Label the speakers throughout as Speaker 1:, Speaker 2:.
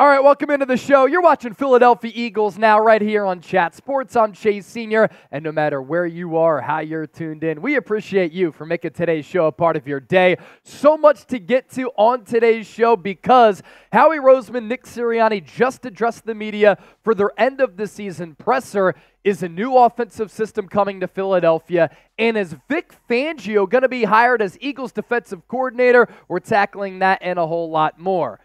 Speaker 1: All right, welcome into the show. You're watching Philadelphia Eagles now right here on Chat Sports. I'm Chase Sr., and no matter where you are or how you're tuned in, we appreciate you for making today's show a part of your day. So much to get to on today's show because Howie, Roseman, Nick Sirianni just addressed the media for their end-of-the-season presser. Is a new offensive system coming to Philadelphia? And is Vic Fangio going to be hired as Eagles defensive coordinator? We're tackling that and a whole lot more.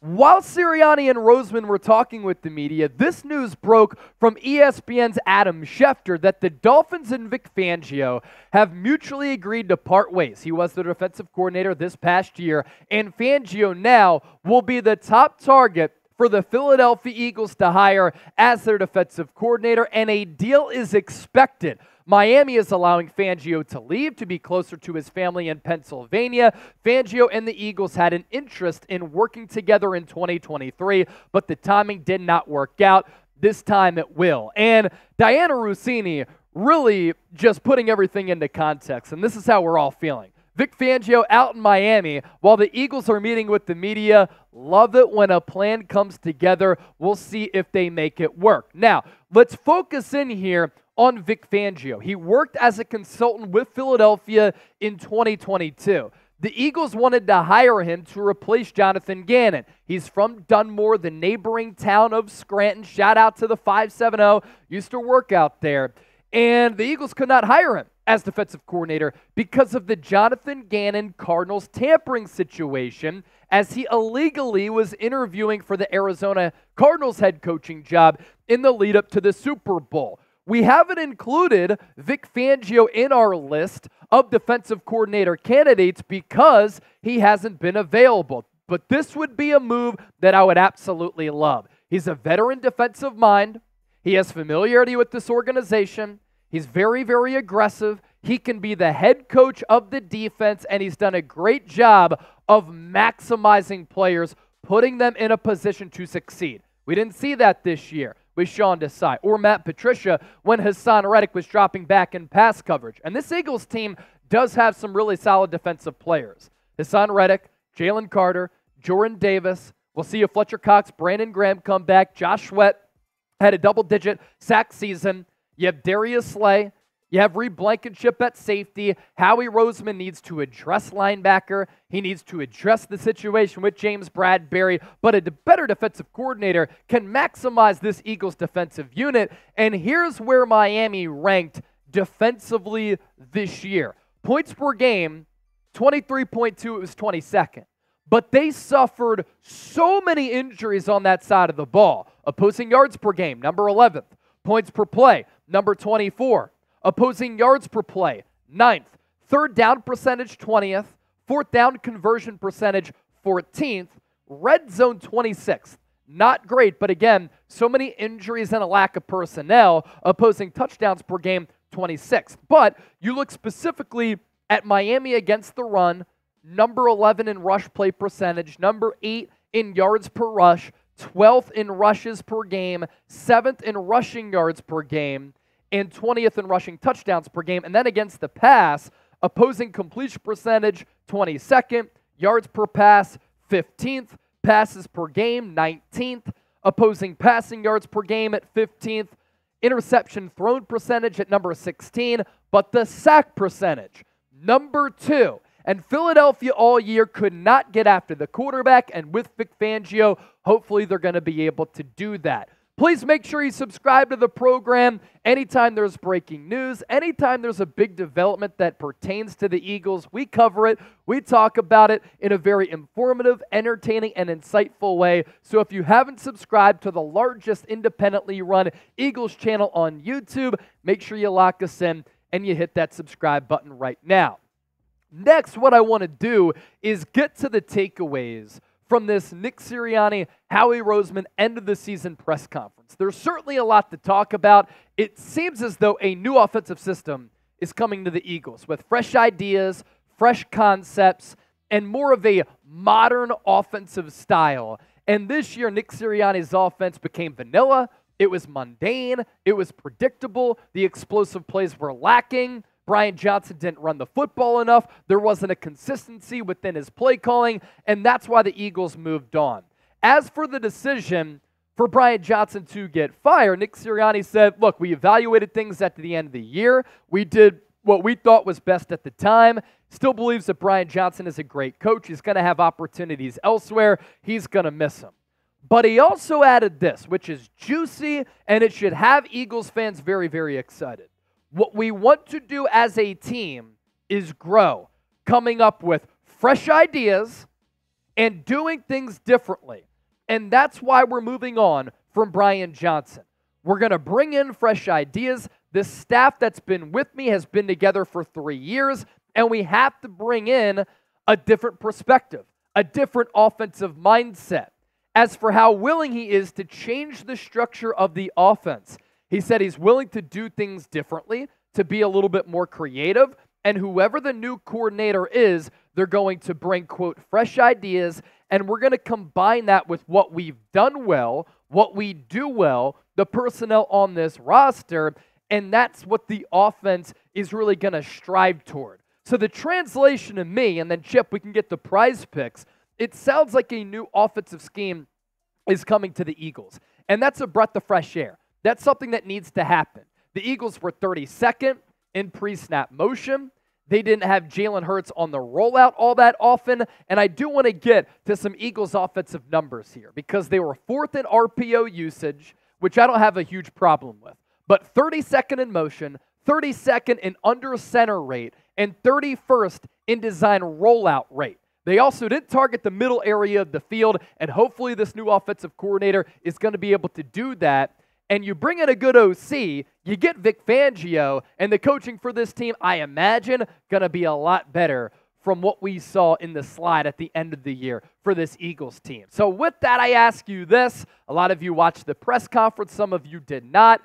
Speaker 1: While Sirianni and Roseman were talking with the media, this news broke from ESPN's Adam Schefter that the Dolphins and Vic Fangio have mutually agreed to part ways. He was the defensive coordinator this past year, and Fangio now will be the top target for the Philadelphia Eagles to hire as their defensive coordinator, and a deal is expected. Miami is allowing Fangio to leave to be closer to his family in Pennsylvania. Fangio and the Eagles had an interest in working together in 2023, but the timing did not work out. This time it will. And Diana Rossini really just putting everything into context, and this is how we're all feeling. Vic Fangio out in Miami while the Eagles are meeting with the media. Love it when a plan comes together. We'll see if they make it work. Now, let's focus in here on Vic Fangio. He worked as a consultant with Philadelphia in 2022. The Eagles wanted to hire him to replace Jonathan Gannon. He's from Dunmore, the neighboring town of Scranton. Shout out to the 570. Used to work out there. And the Eagles could not hire him as defensive coordinator because of the Jonathan Gannon Cardinals tampering situation, as he illegally was interviewing for the Arizona Cardinals head coaching job in the lead up to the Super Bowl. We haven't included Vic Fangio in our list of defensive coordinator candidates because he hasn't been available. But this would be a move that I would absolutely love. He's a veteran defensive mind. He has familiarity with this organization. He's very, very aggressive. He can be the head coach of the defense, and he's done a great job of maximizing players, putting them in a position to succeed. We didn't see that this year with Sean Desai or Matt Patricia when Hassan Reddick was dropping back in pass coverage. And this Eagles team does have some really solid defensive players. Hassan Reddick, Jalen Carter, Jordan Davis. We'll see if Fletcher Cox, Brandon Graham come back. Josh Sweat had a double-digit sack season. You have Darius Slay. You have Reed Blankenship at safety. Howie Roseman needs to address linebacker. He needs to address the situation with James Bradbury. But a better defensive coordinator can maximize this Eagles defensive unit. And here's where Miami ranked defensively this year. Points per game, 23.2. It was 22nd. But they suffered so many injuries on that side of the ball. Opposing yards per game, number 11th. Points per play, number 24. Opposing yards per play, 9th. Third down percentage, 20th. Fourth down conversion percentage, 14th. Red zone, 26th. Not great, but again, so many injuries and a lack of personnel. Opposing touchdowns per game, 26th. But you look specifically at Miami against the run, number 11 in rush play percentage, number 8 in yards per rush, 12th in rushes per game, 7th in rushing yards per game, and 20th in rushing touchdowns per game. And then against the pass, opposing completion percentage, 22nd, yards per pass, 15th, passes per game, 19th, opposing passing yards per game at 15th, interception thrown percentage at number 16, but the sack percentage, number 2. And Philadelphia all year could not get after the quarterback, and with Vic Fangio, hopefully they're going to be able to do that. Please make sure you subscribe to the program anytime there's breaking news, anytime there's a big development that pertains to the Eagles. We cover it. We talk about it in a very informative, entertaining, and insightful way. So if you haven't subscribed to the largest independently run Eagles channel on YouTube, make sure you lock us in and you hit that subscribe button right now. Next, what I want to do is get to the takeaways from this Nick Sirianni, Howie Roseman end of the season press conference. There's certainly a lot to talk about. It seems as though a new offensive system is coming to the Eagles with fresh ideas, fresh concepts, and more of a modern offensive style. And this year, Nick Sirianni's offense became vanilla. It was mundane. It was predictable. The explosive plays were lacking. Brian Johnson didn't run the football enough. There wasn't a consistency within his play calling, and that's why the Eagles moved on. As for the decision for Brian Johnson to get fired, Nick Sirianni said, look, we evaluated things at the end of the year. We did what we thought was best at the time. Still believes that Brian Johnson is a great coach. He's going to have opportunities elsewhere. He's going to miss them. But he also added this, which is juicy, and it should have Eagles fans very, very excited. What we want to do as a team is grow, coming up with fresh ideas and doing things differently. And that's why we're moving on from Brian Johnson. We're going to bring in fresh ideas. The staff that's been with me has been together for 3 years, and we have to bring in a different perspective, a different offensive mindset. As for how willing he is to change the structure of the offense, he said he's willing to do things differently, to be a little bit more creative, and whoever the new coordinator is, they're going to bring, quote, fresh ideas, and we're going to combine that with what we've done well, what we do well, the personnel on this roster, and that's what the offense is really going to strive toward. So the translation to me, and then Chip, we can get the prize picks, it sounds like a new offensive scheme is coming to the Eagles, and that's a breath of fresh air. That's something that needs to happen. The Eagles were 32nd in pre-snap motion. They didn't have Jalen Hurts on the rollout all that often, and I do want to get to some Eagles offensive numbers here because they were 4th in RPO usage, which I don't have a huge problem with, but 32nd in motion, 32nd in under center rate, and 31st in design rollout rate. They also didn't target the middle area of the field, and hopefully this new offensive coordinator is going to be able to do that. And you bring in a good OC, you get Vic Fangio, and the coaching for this team, I imagine, going to be a lot better from what we saw in the slide at the end of the year for this Eagles team. So with that, I ask you this. A lot of you watched the press conference. Some of you did not.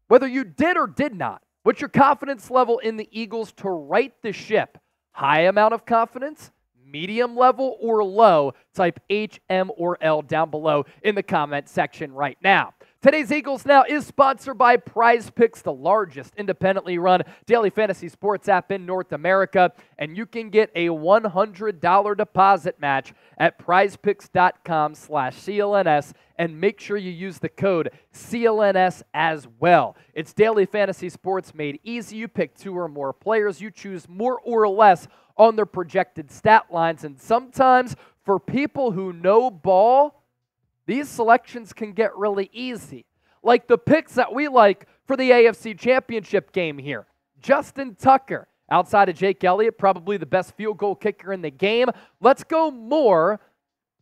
Speaker 1: Whether you did or did not, what's your confidence level in the Eagles to right the ship? High amount of confidence? Medium level or low? Type H, M, or L down below in the comment section right now. Today's Eagles Now is sponsored by Prize Picks, the largest independently run daily fantasy sports app in North America, and you can get a $100 deposit match at prizepicks.com/CLNS, and make sure you use the code CLNS as well. It's daily fantasy sports made easy. You pick 2 or more players. You choose more or less on their projected stat lines, and sometimes for people who know ball, these selections can get really easy. Like the picks that we like for the AFC Championship game here. Justin Tucker, outside of Jake Elliott, probably the best field goal kicker in the game. Let's go more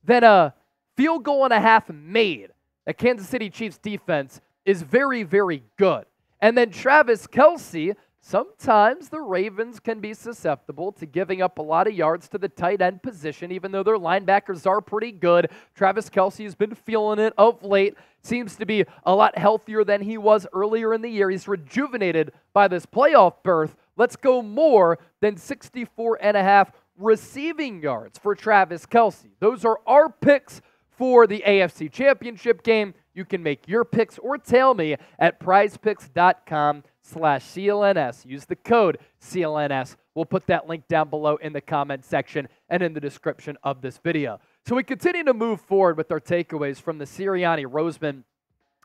Speaker 1: than a field goal and a half made. The Kansas City Chiefs defense is very, very good. And then Travis Kelce, sometimes the Ravens can be susceptible to giving up a lot of yards to the tight end position, even though their linebackers are pretty good. Travis Kelce has been feeling it of late. Seems to be a lot healthier than he was earlier in the year. He's rejuvenated by this playoff berth. Let's go more than 64.5 receiving yards for Travis Kelce. Those are our picks for the AFC Championship game. You can make your picks or tell me at prizepicks.com/CLNS. Use the code CLNS. We'll put that link down below in the comment section and in the description of this video. So we continue to move forward with our takeaways from the Sirianni Roseman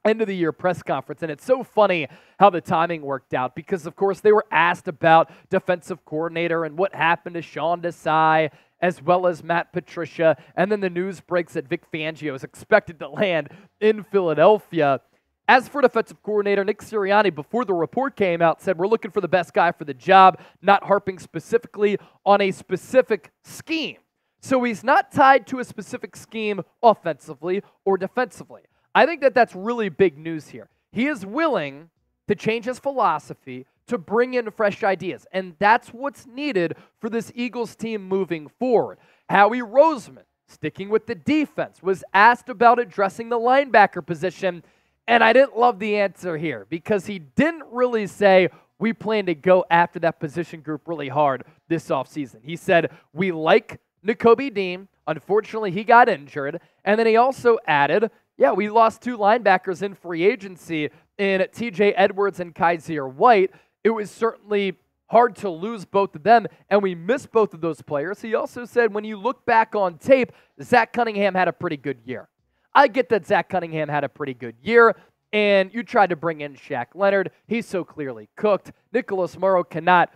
Speaker 1: end of the year press conference. And it's so funny how the timing worked out because, of course, they were asked about defensive coordinator and what happened to Sean Desai, as well as Matt Patricia. And then the news breaks that Vic Fangio is expected to land in Philadelphia. As for defensive coordinator, Nick Sirianni, before the report came out, said we're looking for the best guy for the job, not harping specifically on a specific scheme. So he's not tied to a specific scheme offensively or defensively. I think that that's really big news here. He is willing to change his philosophy, to bring in fresh ideas, and that's what's needed for this Eagles team moving forward. Howie Roseman, sticking with the defense, was asked about addressing the linebacker position, and I didn't love the answer here because he didn't really say, we plan to go after that position group really hard this offseason. He said, we like Nakobe Dean. Unfortunately, he got injured. And then he also added, yeah, we lost 2 linebackers in free agency in TJ Edwards and Kaiser White. It was certainly hard to lose both of them, and we miss both of those players. He also said when you look back on tape, Zach Cunningham had a pretty good year. I get that Zach Cunningham had a pretty good year, and you tried to bring in Shaq Leonard. He's so clearly cooked. Nicholas Morrow cannot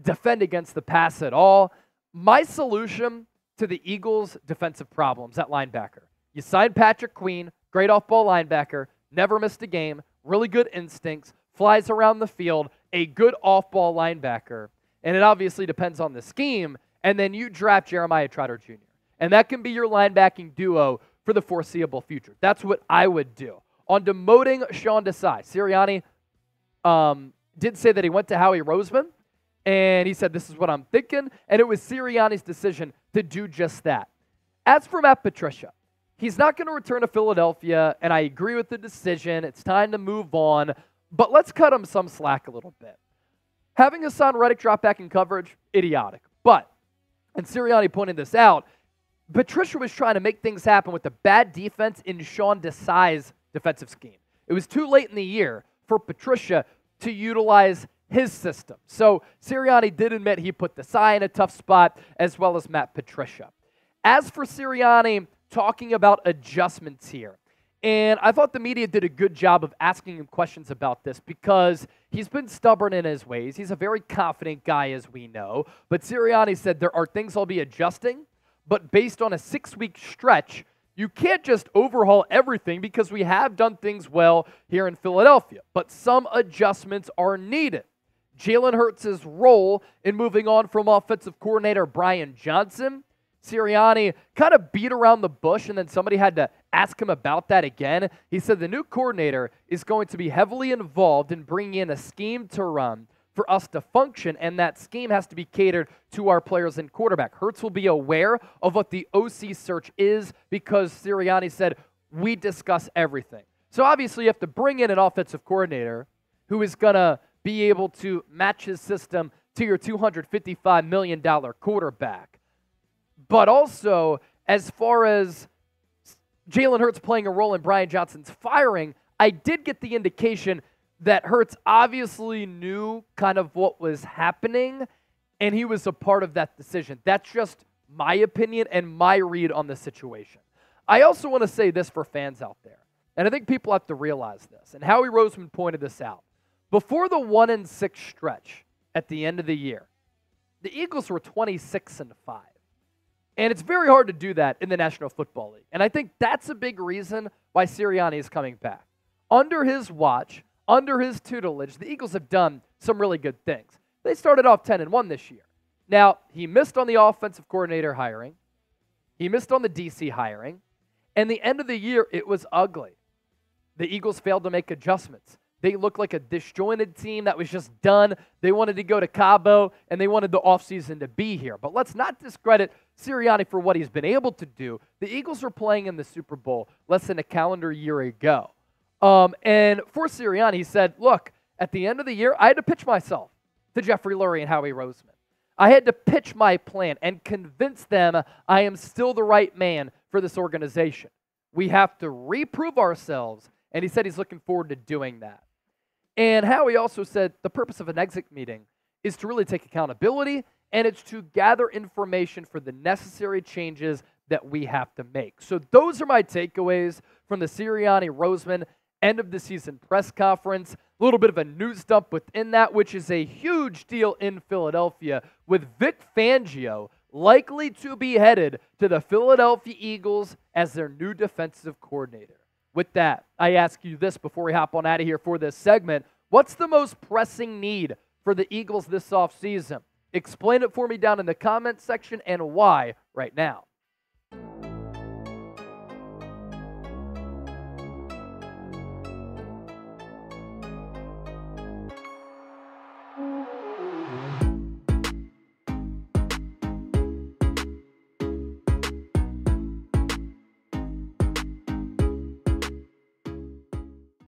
Speaker 1: defend against the pass at all. My solution to the Eagles' defensive problems at linebacker: you signed Patrick Queen, great off-ball linebacker, never missed a game, really good instincts, flies around the field, a good off-ball linebacker, and it obviously depends on the scheme, and then you draft Jeremiah Trotter Jr., and that can be your linebacking duo for the foreseeable future. That's what I would do. On demoting Sean Desai, Sirianni did say that he went to Howie Roseman, and he said, this is what I'm thinking, and it was Sirianni's decision to do just that. As for Matt Patricia, he's not going to return to Philadelphia, and I agree with the decision. It's time to move on, but let's cut him some slack a little bit. Having Hassan Reddick drop back in coverage, idiotic. But, and Sirianni pointed this out, Patricia was trying to make things happen with the bad defense in Sean Desai's defensive scheme. It was too late in the year for Patricia to utilize his system. So Sirianni did admit he put Desai in a tough spot, as well as Matt Patricia. As for Sirianni talking about adjustments here, and I thought the media did a good job of asking him questions about this because he's been stubborn in his ways. He's a very confident guy, as we know. But Sirianni said there are things I'll be adjusting, but based on a 6-week stretch, you can't just overhaul everything because we have done things well here in Philadelphia. But some adjustments are needed. Jalen Hurts' role in moving on from offensive coordinator Brian Johnson. Sirianni kind of beat around the bush, and then somebody had to ask him about that again. He said the new coordinator is going to be heavily involved in bringing in a scheme to run for us to function, and that scheme has to be catered to our players and quarterback. Hurts will be aware of what the OC search is because Sirianni said, we discuss everything. So obviously you have to bring in an offensive coordinator who is going to be able to match his system to your $255 million quarterback. But also, as far as Jalen Hurts playing a role in Brian Johnson's firing, I did get the indication that Hurts obviously knew kind of what was happening, and he was a part of that decision. That's just my opinion and my read on the situation. I also want to say this for fans out there, and I think people have to realize this, and Howie Roseman pointed this out. Before the 1-6 stretch at the end of the year, the Eagles were 26-5. And it's very hard to do that in the National Football League. And I think that's a big reason why Sirianni is coming back. Under his watch, under his tutelage, the Eagles have done some really good things. They started off 10-1 this year. Now, he missed on the offensive coordinator hiring. He missed on the DC hiring. And the end of the year, it was ugly. The Eagles failed to make adjustments. They looked like a disjointed team that was just done. They wanted to go to Cabo, and they wanted the offseason to be here. But let's not discredit Sirianni for what he's been able to do. The Eagles were playing in the Super Bowl less than a calendar year ago. And for Sirianni, he said, look, at the end of the year, I had to pitch myself to Jeffrey Lurie and Howie Roseman. I had to pitch my plan and convince them I am still the right man for this organization. We have to reprove ourselves, and he said he's looking forward to doing that. And Howie also said the purpose of an exit meeting is to really take accountability, and it's to gather information for the necessary changes that we have to make. So those are my takeaways from the Sirianni-Roseman end of the season press conference. A little bit of a news dump within that, which is a huge deal in Philadelphia, with Vic Fangio likely to be headed to the Philadelphia Eagles as their new defensive coordinator. With that, I ask you this before we hop on out of here for this segment. What's the most pressing need for the Eagles this offseason? Explain it for me down in the comments section and why right now.